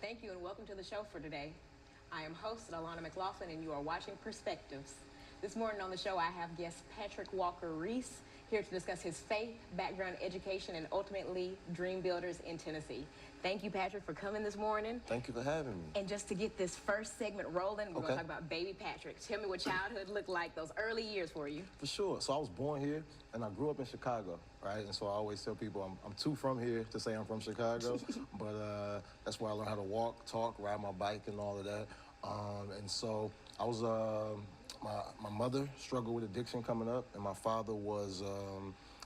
Thank you and welcome to the show for today. I am host Alana McLaughlin and you are watching Perspectives. This morning on the show I have guest Patrick Walker-Reese here to discuss his faith, background, education, and ultimately dream builders in Tennessee. Thank you, Patrick, for coming this morning. Thank you for having me. And just to get this first segment rolling, we're going to talk about baby Patrick. Tell me what childhood looked like, those early years for you. For sure. So I was born here, and I grew up in Chicago, right? And so I always tell people I'm too from here to say I'm from Chicago, but that's where I learned how to walk, talk, ride my bike, and all of that. And so I was, my mother struggled with addiction coming up, and my father was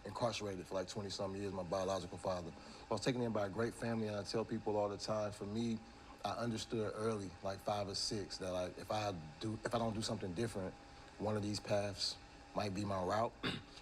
incarcerated for like 20-some years, my biological father. I was taken in by a great family, and I tell people all the time, for me, I understood early, like 5 or 6, that like if I don't do something different, one of these paths might be my route.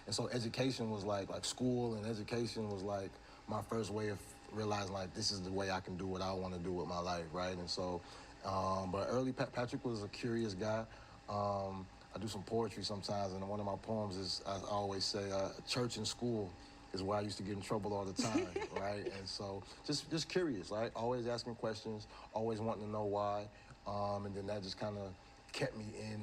And so education was like school and education was like my first way of realizing like this is the way I can do what I want to do with my life, right? And so, but early Patrick was a curious guy. I do some poetry sometimes, and one of my poems is, I always say, church and school is where I used to get in trouble all the time, right? And so just curious, right? Always asking questions, always wanting to know why. And then that just kind of kept me in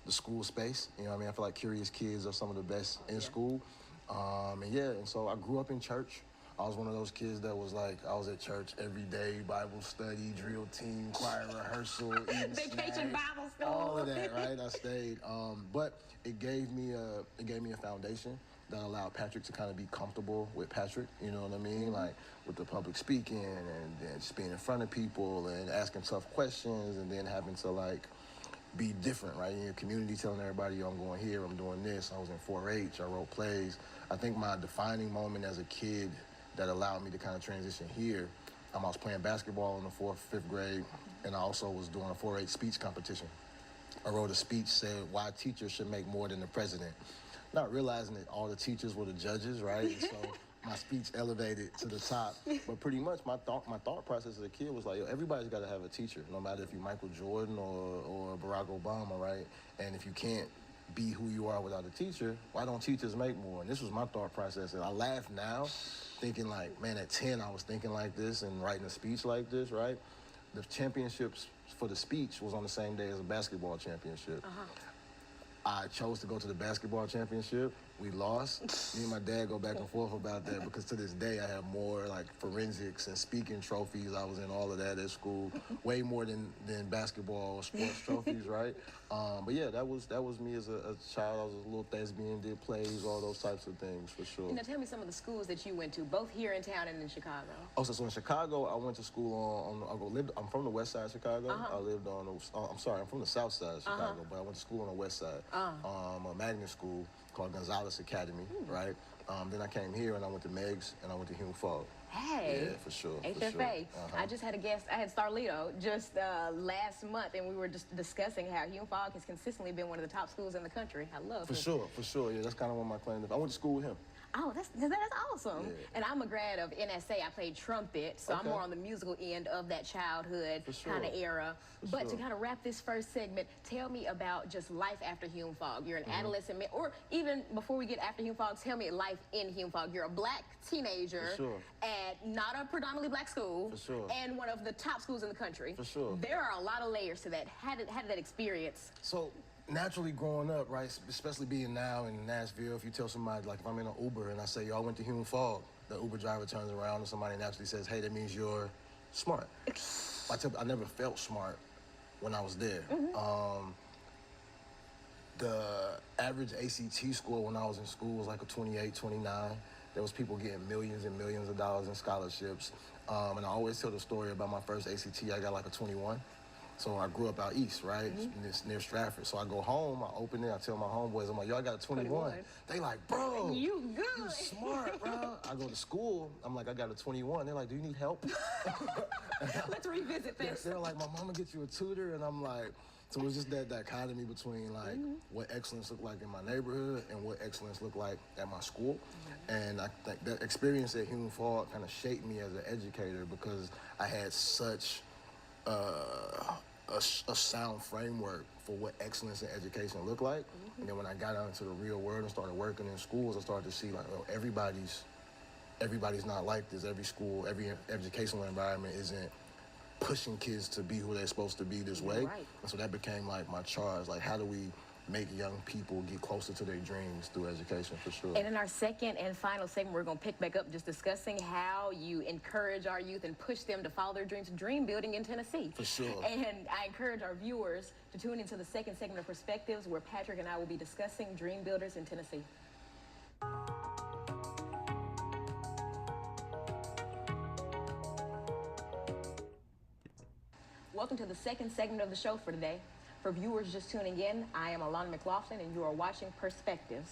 the school space. You know what I mean? I feel like curious kids are some of the best in school. And so I grew up in church. I was one of those kids that was like, I was at church every day, Bible study, drill team, choir rehearsal, Vacation Bible school. All of that, right? I stayed. But it gave me a foundation that allowed Patrick to kind of be comfortable with Patrick, you know what I mean? Like with the public speaking and just being in front of people and asking tough questions and then having to like be different, right? In your community, telling everybody, yo, I'm going here, I'm doing this. I was in 4-H, I wrote plays. I think my defining moment as a kid that allowed me to kind of transition here, I was playing basketball in the 4th, 5th grade, and I also was doing a 4-H speech competition. I wrote a speech said why teachers should make more than the president. Not realizing that all the teachers were the judges, right? And so my speech elevated to the top. But pretty much my thought process as a kid was like, yo, everybody's got to have a teacher, no matter if you're Michael Jordan or Barack Obama, right? And if you can't be who you are without a teacher, why don't teachers make more? And this was my thought process. And I laugh now, thinking like, man, at 10, I was thinking like this and writing a speech like this, right? The championships for the speech was on the same day as a basketball championship. I chose to go to the basketball championship. We lost. Me and my dad go back and forth about that because to this day I have more like forensics and speaking trophies. I was in all of that at school, way more than basketball sports trophies, right? But yeah, that was me as a child. I was a little thespian, did plays, all those types of things for sure. Now tell me some of the schools that you went to, both here in town and in Chicago. Oh, so in Chicago, I went to school I'm from the west side of Chicago. I lived on, I'm from the south side of Chicago, but I went to school on the west side. A magnet school called Gonzalez Academy, right? Then I came here and I went to Meg's and I went to Hume Fogg. Hey, yeah, for sure. HFA. I just had a guest, I had Starlito just last month, and we were just discussing how Hume Fogg has consistently been one of the top schools in the country. I love it. For sure. Yeah, that's kind of one of my claims. I went to school with him. Oh, that's awesome. Yeah. And I'm a grad of NSA. I played trumpet, so I'm more on the musical end of that childhood kind of era. But to kind of wrap this first segment, tell me about just life after Hume Fogg. You're an adolescent, or even before we get after Hume Fogg, tell me life in Hume Fogg. You're a black teenager at not a predominantly black school and one of the top schools in the country. There are a lot of layers to that. How did that experience? So naturally growing up, right, especially being now in Nashville, if you tell somebody, like if I'm in an Uber and I say, yo, I went to Hume Fogg, the Uber driver turns around and somebody naturally says, hey, that means you're smart. I never felt smart when I was there. The average ACT score when I was in school was like a 28, 29. There was people getting millions and millions of dollars in scholarships. And I always tell the story about my first ACT, I got like a 21. So I grew up out east, right? It's near Stratford. So I go home, I open it, I tell my homeboys, I'm like, yo, I got a 21. They like, bro, you good. You smart, bro. I go to school, I'm like, I got a 21. They're like, do you need help? Let's revisit this. They're like, my mama get you a tutor, and I'm like, so it was just that dichotomy between like what excellence looked like in my neighborhood and what excellence looked like at my school. And I think that experience at Hume Fogg kind of shaped me as an educator because I had such a sound framework for what excellence in education looked like. And then when I got out into the real world and started working in schools, I started to see like, oh, everybody's not like this. Every school, every educational environment isn't pushing kids to be who they're supposed to be this way. Right. And so that became like my charge. Like, how do we make young people get closer to their dreams through education, for sure. And in our second and final segment, we're going to pick back up just discussing how you encourage our youth and push them to follow their dreams, dream building in Tennessee. For sure. And I encourage our viewers to tune into the second segment of Perspectives, where Patrick and I will be discussing dream builders in Tennessee. Welcome to the second segment of the show for today. For viewers just tuning in, I am Alana McLaughlin, and you are watching Perspectives.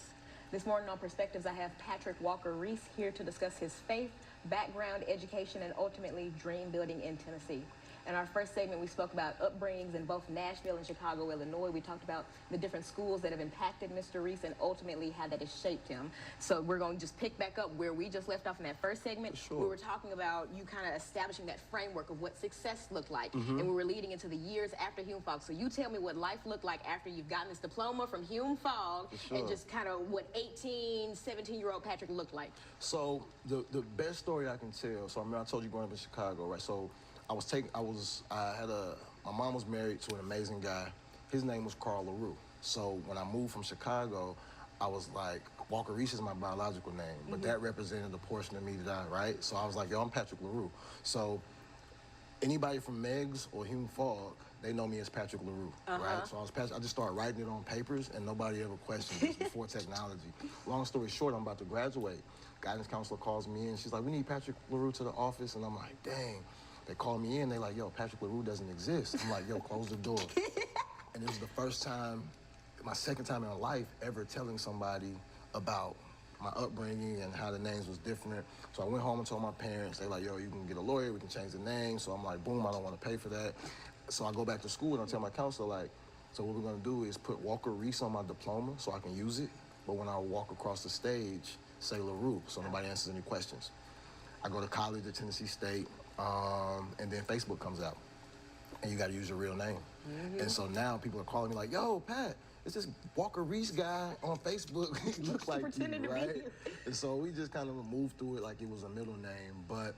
This morning on Perspectives, I have Patrick Walker-Reese here to discuss his faith, background, education, and ultimately dream building in Tennessee. In our first segment, we spoke about upbringings in both Nashville and Chicago, Illinois. We talked about the different schools that have impacted Mr. Reese and ultimately how that has shaped him. So we're going to just pick back up where we just left off in that first segment. Sure. We were talking about you kind of establishing that framework of what success looked like. And we were leading into the years after Hume Fogg. So you tell me what life looked like after you've gotten this diploma from Hume Fogg, and just kind of what 18, 17-year-old Patrick looked like. So the best story I can tell, so I remember I told you growing up in Chicago, right? So my mom was married to an amazing guy. His name was Carl Larrieu. So when I moved from Chicago, I was like, Walker-Reese is my biological name, but that represented the portion of me right? So I was like, yo, I'm Patrick Larrieu. So anybody from Meggs or Hume Fogg, they know me as Patrick Larrieu, right? So I just started writing it on papers, and nobody ever questioned it before technology. Long story short, I'm about to graduate. Guidance counselor calls me in. She's like, we need Patrick Larrieu to the office. And I'm like, dang. They call me in. They like, yo, Patrick Larrieu doesn't exist. I'm like, yo, close the door. And it was the first time, my second time in life, ever telling somebody about my upbringing and how the names was different. So I went home and told my parents. They like, yo, you can get a lawyer. We can change the name. So I'm like, boom, I don't want to pay for that. So I go back to school and I tell my counselor, like, so what we're going to do is put Walker-Reese on my diploma so I can use it. But when I walk across the stage, say Larrieu, so nobody answers any questions. I go to college at Tennessee State, and then Facebook comes out, and you got to use your real name. And so now people are calling me like, yo, Pat, it's this Walker-Reese guy on Facebook. He looks like you, right? And so we just kind of moved through it like it was a middle name. But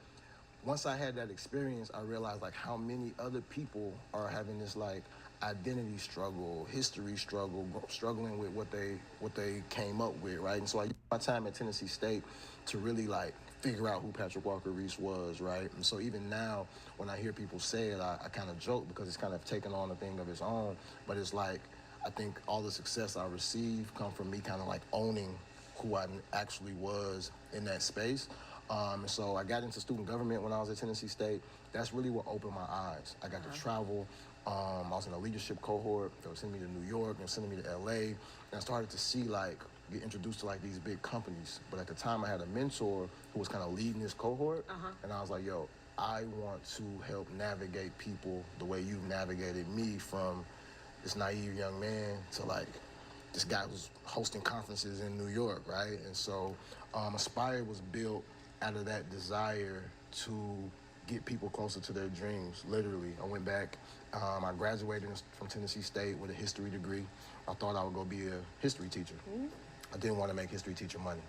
once I had that experience, I realized like how many other people are having this like identity struggle, history struggle, struggling with what they came up with, right? And so I used my time at Tennessee State to really like figure out who Patrick Walker-Reese was, right? And so even now, when I hear people say it, I kind of joke because it's kind of taken on a thing of its own. But it's like, I think all the success I received come from me kind of like owning who I actually was in that space. And so I got into student government when I was at Tennessee State. That's really what opened my eyes. I got to travel. I was in a leadership cohort. They were sending me to New York and sending me to LA. And I started to see like, get introduced to like these big companies. But at the time I had a mentor who was kind of leading this cohort. And I was like, yo, I want to help navigate people the way you've navigated me from this naive young man to like this guy who's hosting conferences in New York, right? And so Aspire was built out of that desire to get people closer to their dreams, literally. I went back, I graduated from Tennessee State with a history degree. I thought I would go be a history teacher. I didn't want to make history teacher money.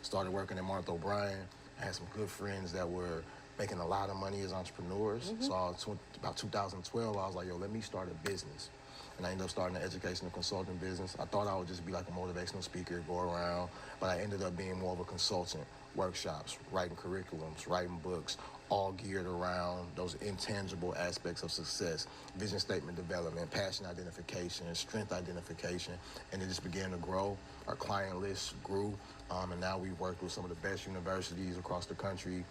Started working at Martha O'Brien. I had some good friends that were making a lot of money as entrepreneurs. So about 2012, I was like, yo, let me start a business. And I ended up starting an educational consulting business. I thought I would just be like a motivational speaker, go around, but I ended up being more of a consultant, workshops, writing curriculums, writing books, all geared around those intangible aspects of success, vision statement development, passion identification, strength identification, and it just began to grow. Our client list grew, and now we work with some of the best universities across the country,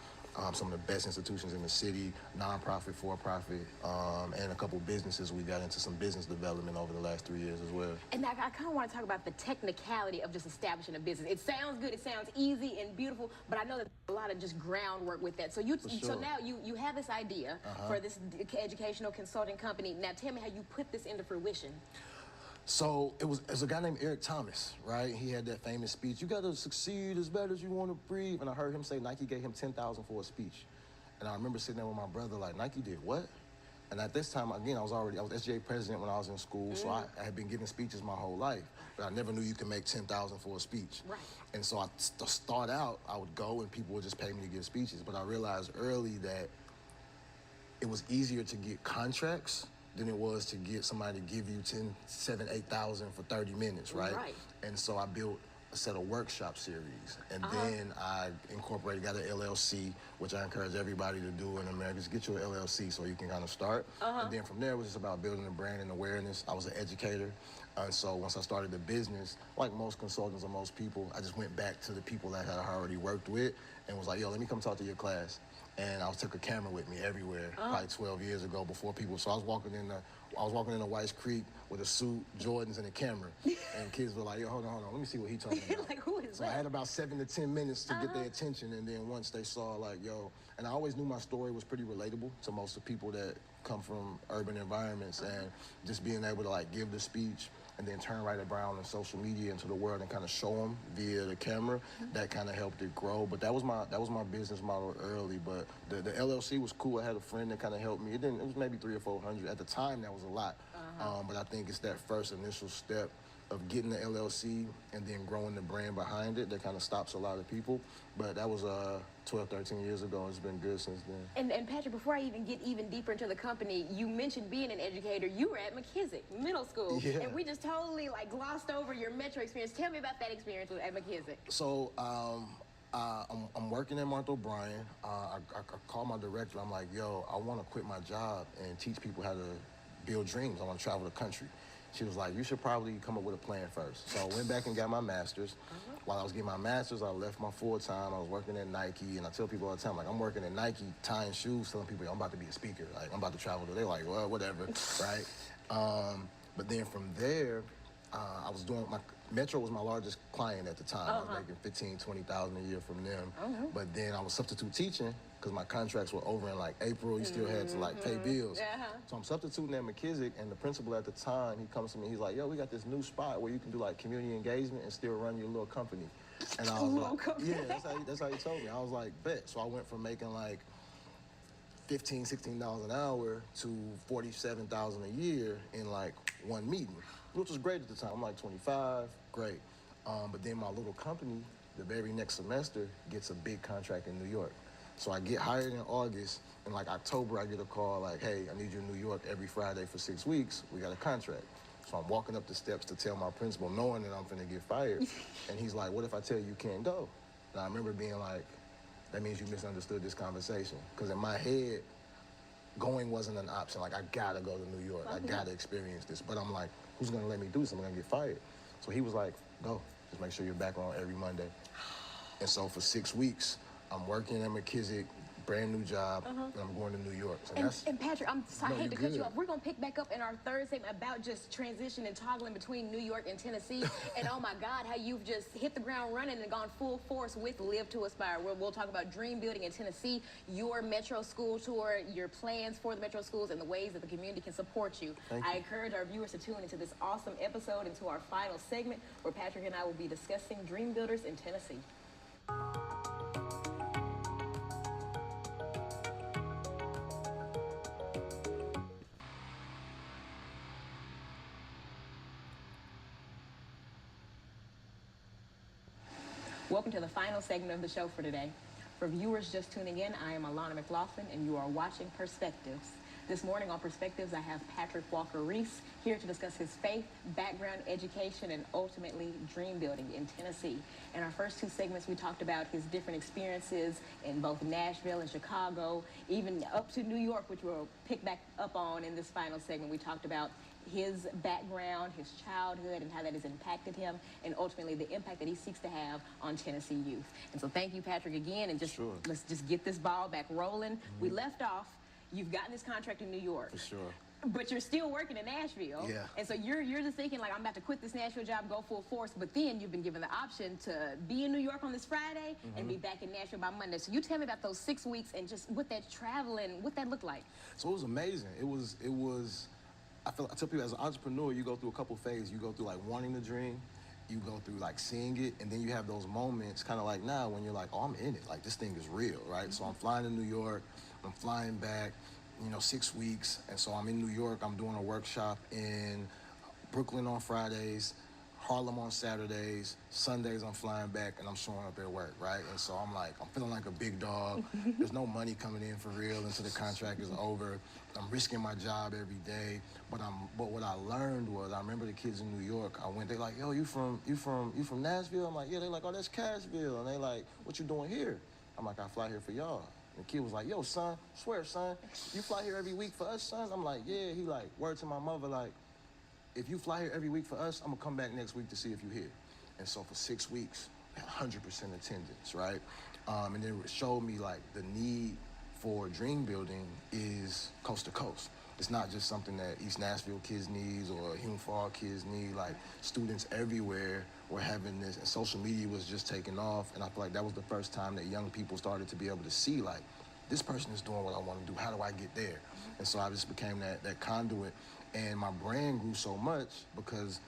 some of the best institutions in the city, nonprofit, for-profit, and a couple businesses. We got into some business development over the last 3 years as well. And I kind of want to talk about the technicality of just establishing a business. It sounds good, it sounds easy and beautiful, but I know that there's a lot of just groundwork with that. So so now you have this idea for this educational consulting company. Now tell me how you put this into fruition. So it was a guy named Eric Thomas, right? He had that famous speech, you gotta succeed as bad as you wanna breathe. And I heard him say Nike gave him $10,000 for a speech. And I remember sitting there with my brother like, Nike did what? And at this time, again, I was SGA president when I was in school, so I had been giving speeches my whole life. But I never knew you could make $10,000 for a speech. Right. And so to start out, I would go and people would just pay me to give speeches. But I realized early that it was easier to get contracts than it was to get somebody to give you 10, 7, 8,000 for 30 minutes, right? Right. And so I built a set of workshop series, and then I got an LLC, which I encourage everybody to do in America. Just get you an LLC so you can kind of start. And then from there, it was just about building a brand and awareness. I was an educator, and so once I started the business, like most consultants or most people, I just went back to the people that I had already worked with and was like, yo, let me come talk to your class. And I took a camera with me everywhere, probably 12 years ago, before people. So I was walking in the White Creek with a suit, Jordans, and a camera, and kids were like, "Yo, hold on, let me see what he talking about." Like, who is so that? I had about 7 to 10 minutes to get their attention, and then once they saw, like, yo, and I always knew my story was pretty relatable to most of the people that come from urban environments, and just being able to like give the speech and then turn right around on social media into the world and kind of show them via the camera, that kind of helped it grow. But that was my business model early. But the LLC was cool. I had a friend that kind of helped me. It was maybe 300 or 400 at the time. That was a lot. But I think it's that first initial step of getting the LLC and then growing the brand behind it that kind of stops a lot of people. But that was 12, 13 years ago. It's been good since then. And Patrick, before I even get even deeper into the company, you mentioned being an educator. You were at McKissick Middle School, and we just totally like glossed over your Metro experience. Tell me about that experience at McKissick. So I'm working at Martha O'Brien. I called my director. I'm like, yo, I want to quit my job and teach people how to build dreams. I want to travel the country. She was like, you should probably come up with a plan first. So I went back and got my master's. While I was getting my master's, I left my full-time. I was working at Nike, and I tell people all the time, like, I'm working at Nike, tying shoes, telling people, I'm about to be a speaker. Like, I'm about to travel. They're like, well, whatever, right? But then from there, I was doing Metro was my largest client at the time. I was making 15, 20,000 a year from them. But then I was substitute teaching because my contracts were over in like April. You still had to like pay bills. So I'm substituting at McKissick, and the principal at the time, he comes to me, he's like, yo, we got this new spot where you can do like community engagement and still run your little company. And I was like, yeah, that's how he told me. I was like, bet. So I went from making like $15, $16 an hour to $47,000 a year in like one meeting, which was great at the time. I'm like 25, great. But then my little company, the very next semester, gets a big contract in New York. So I get hired in August, and like October, I get a call like, hey, I need you in New York every Friday for 6 weeks. We got a contract. So I'm walking up the steps to tell my principal, knowing that I'm finna get fired. And he's like, what if I tell you can't go? And I remember being like, that means you misunderstood this conversation. Because in my head, going wasn't an option. Like, I gotta go to New York. I gotta experience this. But I'm like, who's gonna let me do this? I'm gonna get fired. So he was like, go. Just make sure you're back on every Monday. And so for 6 weeks, I'm working at McKissick, brand new job, and I'm going to New York. So and Patrick, I hate to cut you off. We're going to pick back up in our third segment about just transition and toggling between New York and Tennessee. And oh my God, how you've just hit the ground running and gone full force with Live to Aspire. We'll talk about dream building in Tennessee, your Metro school tour, your plans for the Metro schools, and the ways that the community can support you. I encourage our viewers to tune into this awesome episode, into our final segment, where Patrick and I will be discussing dream builders in Tennessee. Welcome to the final segment of the show for today. For viewers just tuning in, I am Alana McLaughlin, and you are watching Perspectives. This morning on Perspectives, I have Patrick Walker-Reese here to discuss his faith, background, education, and ultimately dream building in Tennessee. In our first two segments, we talked about his different experiences in both Nashville and Chicago, even up to New York, which we'll pick back up on in this final segment. We talked about his background, his childhood, and how that has impacted him, and ultimately the impact that he seeks to have on Tennessee youth. And so thank you, Patrick, again, and just let's just get this ball back rolling. We left off, you've gotten this contract in New York. For sure. But you're still working in Nashville. Yeah. And so you're just thinking, like, I'm about to quit this Nashville job, go full force, but then you've been given the option to be in New York on this Friday and be back in Nashville by Monday. So you tell me about those 6 weeks and just what that traveling, what that looked like. So it was amazing. It was I tell people, as an entrepreneur, you go through a couple phases. You go through like wanting the dream, you go through like seeing it, and then you have those moments kind of like now when you're like, oh, I'm in it. Like, this thing is real, right? So I'm flying to New York, I'm flying back, 6 weeks. And so I'm in New York, I'm doing a workshop in Brooklyn on Fridays, Harlem on Saturdays, Sundays I'm flying back and I'm showing up at work, right? And so I'm feeling like a big dog. There's no money coming in for real until the contract is over. I'm risking my job every day. But what I learned was, I remember the kids in New York, they like, yo, you from Nashville? I'm like, yeah. They like, oh, that's Cashville. And they like, what you doing here? I'm like, I fly here for y'all. And the kid was like, yo, son, swear, son, you fly here every week for us, son? I'm like, yeah. He like, word to my mother, like, if you fly here every week for us, I'm gonna come back next week to see if you're here. And so for 6 weeks, I had 100% attendance, right? And then it showed me like the need for dream building is coast to coast. It's not just something that East Nashville kids need or Hume Fall kids need. Like students everywhere were having this, and social media was just taking off. And I feel like that was the first time that young people started to be able to see like, this person is doing what I want to do. How do I get there? And so I just became that conduit. And my brand grew so much because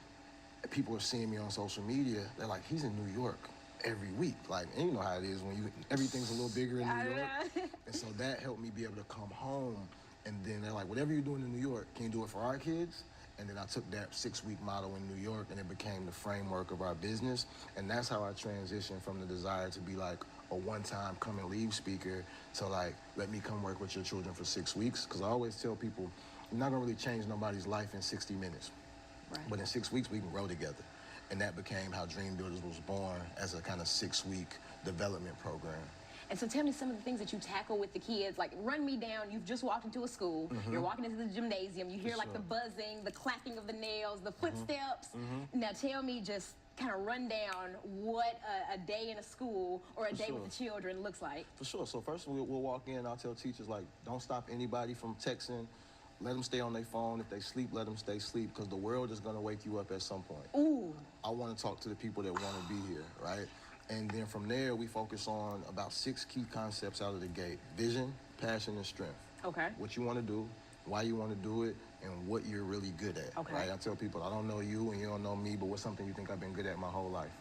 people are seeing me on social media. They're like, he's in New York every week. Like, and you know how it is when everything's a little bigger in New York. And so that helped me be able to come home. And then they're like, whatever you're doing in New York, can you do it for our kids? And then I took that 6-week model in New York and it became the framework of our business. And that's how I transitioned from the desire to be like a one-time come and leave speaker to like, let me come work with your children for 6 weeks. Because I always tell people, you're not gonna really change nobody's life in 60 minutes. Right. But in 6 weeks, we can grow together. And that became how Dream Builders was born, as a kind of 6-week development program. And so tell me some of the things that you tackle with the kids. Like, run me down. You've just walked into a school. You're walking into the gymnasium. You hear like the buzzing, the clacking of the nails, the footsteps. Now tell me, just kind of run down what a day in a school or a day with the children looks like. For sure. So first we'll walk in. I'll tell teachers, like, don't stop anybody from texting. Let them stay on their phone. If they sleep, let them stay asleep, because the world is going to wake you up at some point. Ooh. I want to talk to the people that want to be here, right? And then from there, we focus on about 6 key concepts out of the gate: vision, passion, and strength. Okay. What you want to do, why you want to do it, and what you're really good at. Okay. Right? I tell people, I don't know you and you don't know me, but what's something you think I've been good at my whole life?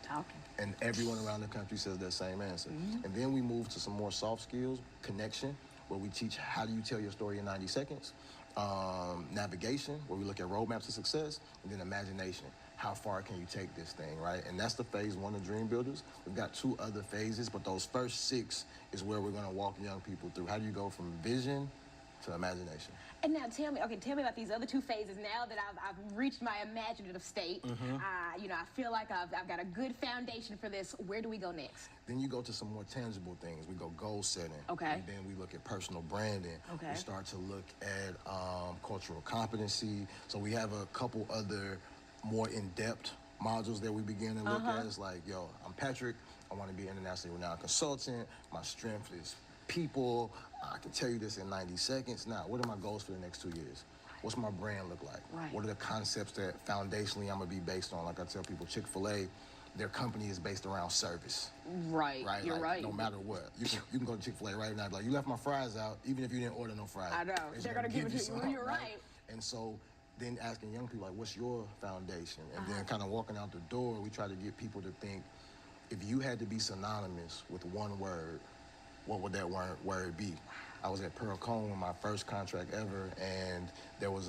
Talking. And everyone around the country says that same answer. And then we move to some more soft skills: connection, where we teach how do you tell your story in 90 seconds, navigation, where we look at roadmaps to success, and then imagination. How far can you take this thing, right? And that's the phase 1 of Dream Builders. We've got 2 other phases, but those first 6 is where we're gonna walk young people through. How do you go from vision to imagination? And now tell me about these other 2 phases. Now that I've reached my imaginative state, you know, I feel like I've got a good foundation for this. Where do we go next? Then you go to some more tangible things. We go goal setting. Okay. And then we look at personal branding. Okay. We start to look at cultural competency. So we have a couple other more in-depth modules that we begin to look at. It's like, yo, I'm Patrick. I want to be an internationally renowned consultant. My strength is people. I can tell you this in 90 seconds. Now, what are my goals for the next 2 years? What's my brand look like? Right. What are the concepts that foundationally I'm gonna be based on? Like I tell people, Chick-fil-A, their company is based around service. Right. You're like, right. No matter what. You can go to Chick-fil-A right now and be like, you left my fries out, even if you didn't order no fries. I know. They're gonna give it to you. You're right. And so then asking young people, like, what's your foundation? And then kind of walking out the door, we try to get people to think, if you had to be synonymous with one word, what would that word be? I was at Pearl Cone, my first contract ever, and there was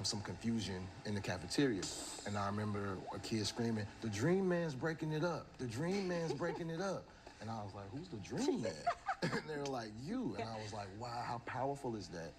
some confusion in the cafeteria. And I remember a kid screaming, "The Dream Man's breaking it up. The Dream Man's breaking it up." And I was like, who's the Dream Man? And they were like, you. And I was like, wow, how powerful is that?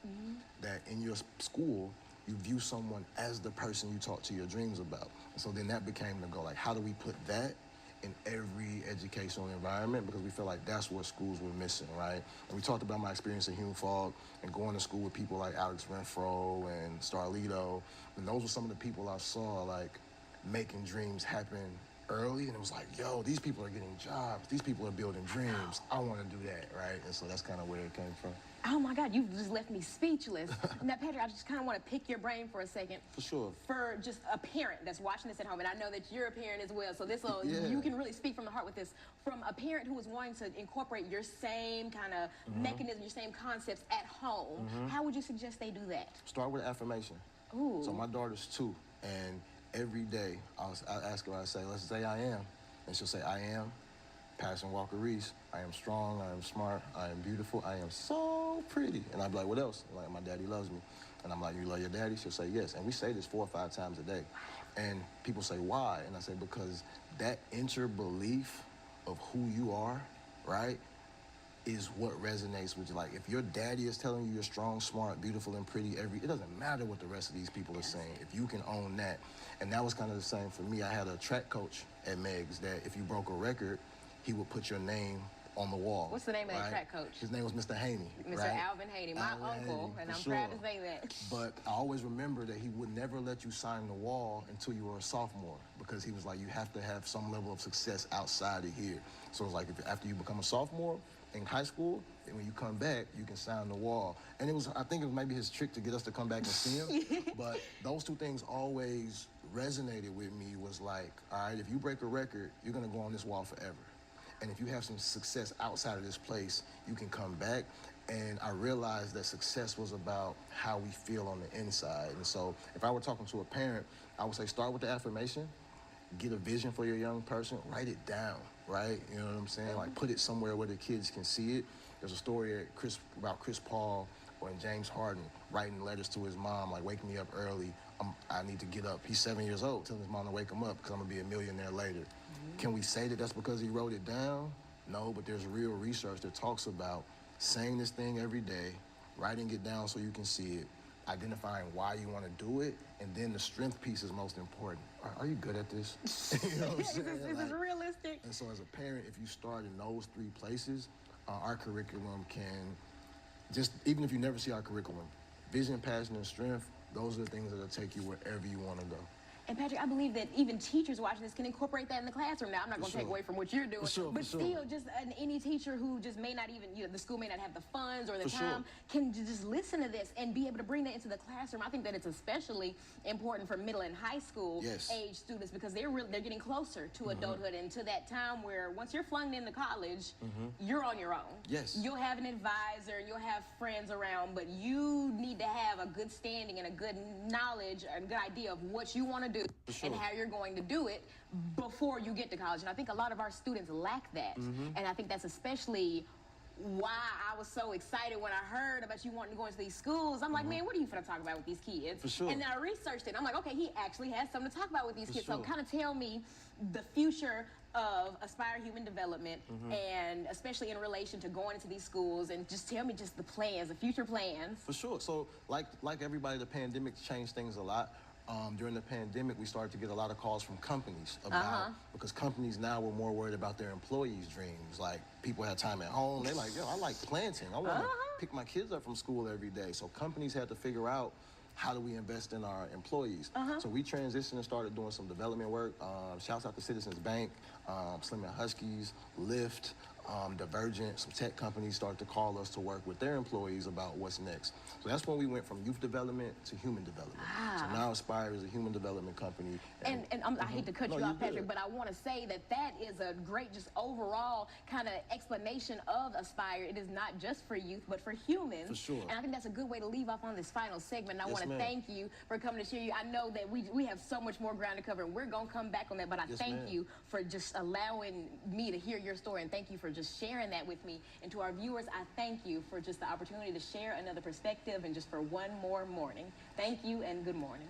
That in your school, you view someone as the person you talk to your dreams about. And so then that became the goal. Like, how do we put that in every educational environment? Because we feel like that's what schools were missing, right? And we talked about my experience at Hume Fall and going to school with people like Alex Renfro and Starlito. And those were some of the people I saw, like, making dreams happen early. And it was like, yo, these people are getting jobs. These people are building dreams. I want to do that, right? And so that's kind of where it came from. Oh my God, you just left me speechless. Now, Patrick, I just kind of want to pick your brain for a second. For sure. For just a parent that's watching this at home, and I know that you're a parent as well, so you can really speak from the heart with this. From a parent who is wanting to incorporate your same kind of mechanism, your same concepts at home, how would you suggest they do that? Start with affirmation. Ooh. So my daughter's 2, and every day I ask her, I say, let's say I am. And she'll say, I am Passion Walker-Reese. I am strong, I am smart, I am beautiful, I am so pretty. And I'd be like, what else? Like, my daddy loves me. And I'm like, you love your daddy? She'll say, yes. And we say this 4 or 5 times a day. And people say, why? And I say, because that inner belief of who you are, right, is what resonates with you. Like, if your daddy is telling you you're strong, smart, beautiful, and pretty, it doesn't matter what the rest of these people are saying, if you can own that. And that was kind of the same for me. I had a track coach at Meg's that if you broke a record, he would put your name on the wall. What's the name of that track coach? His name was Mr. Haney. Mr. Right? Alvin Haney, my uncle, and I'm proud to say that. But I always remember that he would never let you sign the wall until you were a sophomore, because he was like, you have to have some level of success outside of here. So it's like, after you become a sophomore in high school, and when you come back, you can sign the wall. And I think it was maybe his trick to get us to come back and see him. But those two things always resonated with me, was like, all right, if you break a record, you're gonna go on this wall forever. And if you have some success outside of this place, you can come back. And I realized that success was about how we feel on the inside. And so if I were talking to a parent, I would say, start with the affirmation, get a vision for your young person, write it down, right? You know what I'm saying? Like, put it somewhere where the kids can see it. There's a story about Chris Paul and James Harden writing letters to his mom, like, wake me up early. I need to get up. He's 7 years old, telling his mom to wake him up because I'm gonna be a millionaire later. Can we say that that's because he wrote it down? No, but there's real research that talks about saying this thing every day, writing it down so you can see it, identifying why you want to do it, and then the strength piece is most important. Are you good at this? You know what I'm saying? Is this realistic? And so as a parent, if you start in those three places, our curriculum can even if you never see our curriculum, vision, passion, and strength, those are the things that'll take you wherever you want to go. And Patrick, I believe that even teachers watching this can incorporate that in the classroom. Now, I'm not going to take away from what you're doing, but still, just any teacher who just may not even, the school may not have the funds or the time, can just listen to this and be able to bring that into the classroom. I think that it's especially important for middle and high school age students, because they're getting closer to adulthood and to that time where once you're flung into college, you're on your own. Yes. You'll have an advisor, you'll have friends around, but you need to have a good standing and a good knowledge and a good idea of what you want to do and how you're going to do it before you get to college. And I think a lot of our students lack that. And I think that's especially why I was so excited when I heard about you wanting to go into these schools. I'm like, man, what are you going to talk about with these kids? And then I researched it. I'm like, okay, he actually has something to talk about with these kids. So kind of tell me the future of Aspire Human Development, and especially in relation to going into these schools, and just tell me just the plans, the future plans. For sure. So like everybody, the pandemic changed things a lot. During the pandemic, we started to get a lot of calls from companies about, because companies now were more worried about their employees' dreams. Like, people had time at home. They're like, yo, I like planting. I want to pick my kids up from school every day. So companies had to figure out, how do we invest in our employees? So we transitioned and started doing some development work. Shouts out to Citizens Bank, Slim and Huskies, Lyft, Divergent. Some tech companies started to call us to work with their employees about what's next. So that's when we went from youth development to human development. So now Aspire is a human development company. And I hate to cut you off, Patrick, but I want to say that is a great, just overall kind of explanation of Aspire. It is not just for youth, but for humans. For sure. And I think that's a good way to leave off on this final segment. And I want to thank you for coming to share you. I know that we have so much more ground to cover, and we're going to come back on that, but I thank you for just allowing me to hear your story, and thank you for just sharing that with me. And to our viewers, I thank you for just the opportunity to share another perspective and just for one more morning. Thank you and good morning.